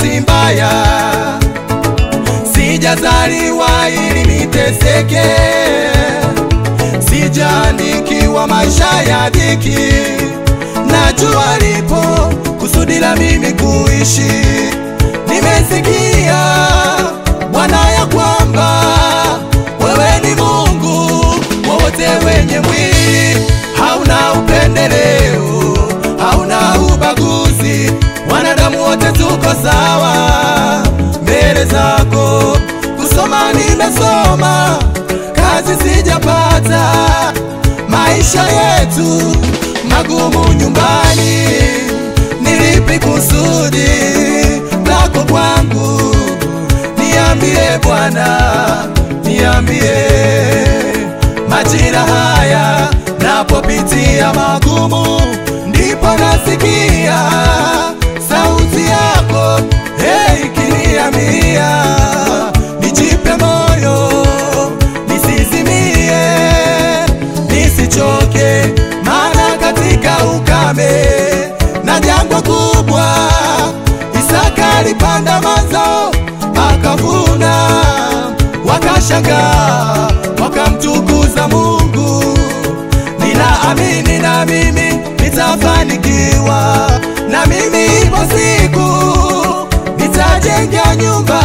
bahati mbaya, sijazaliwa ili niteseke, sijaandikiwa maisha ya dhiki. Najua lipo kusudi la mimi kuishi. Nimesikia Bwana ya kwamba wewe ni Mungu wote wenye mwili, hauna upendeleo, hauna ubaguzi. Wanadamu wote tuko sawa mbele zako. Kusoma nimesoma, kazi sijapata, maisha yetu magumu nyumbani. Nilipi kusudi lako kwangu? Niambie Bwana, niambie. Majira haya napopitia magumu, ndipo nasikia sauti yako, hey, ikiniambia nijipe moyo, nisizimie, nisichoke. Maana katika ukame na jangwa kubwa, Isaka alipanda mazao akavuna. Wakashangaa wakamtukuza Mungu. Ninaamini na mimi nitafanikiwa, na mimi ipo siku nitajenga nyumba,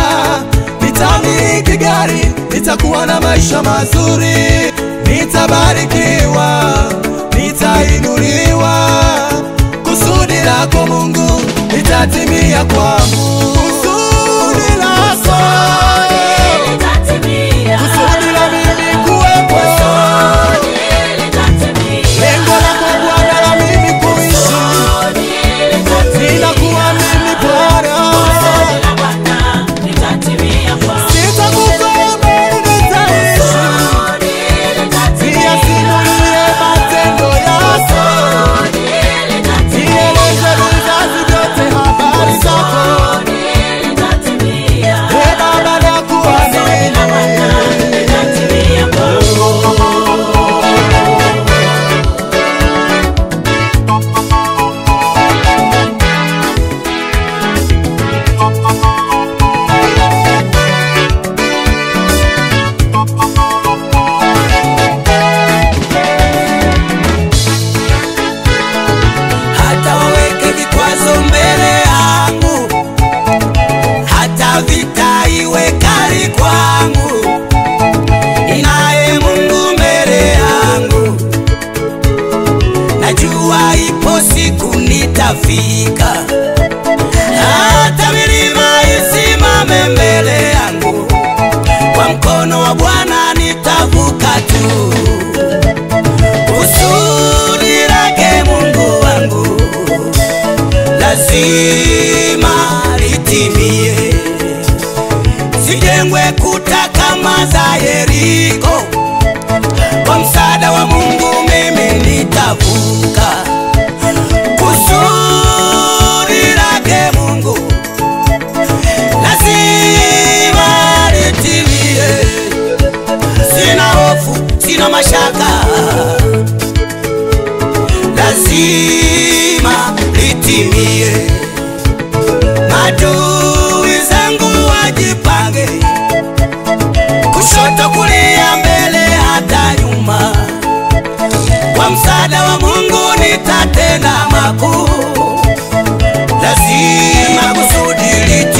nitamiliki gari, nitakuwa na maisha mazuri, nitabarikiwa, nitainuliwa. Kusudi lako Mungu litatimia kwangu. Kusudi lako litatimia, kusudi la mimi kuwepo, lengo lako Bwana la mimi kuishi. Ninakuamini Bwana, sitakufa bali nitaishi, niyasimulie matendo yako, nieleze vizazi vyote habari zako. Baba nakuamini, hata waweke vikwazo mbele yangu, hata vita iwe kali kwangu, inaye Mungu mbele yangu. Najua ipo siku nitafika, hata milima isimame mbele yangu. Kwa mkono wa Bwana nitavuka tu. Kusudi lake Mungu wangu lazima litimie. Sijengwe kuta kama za Yeriko, kwa msaada wa Mungu mimi nitavuka. Kusudi lake Mungu lazima litimie. Sina hofu, sina mashaka, lazima litimie. Maadui zangu wajipange, kushoto kulia mbele hata nyuma. Kwa msaada wa Mungu nitatenda makuu, lazima kusudi litimie.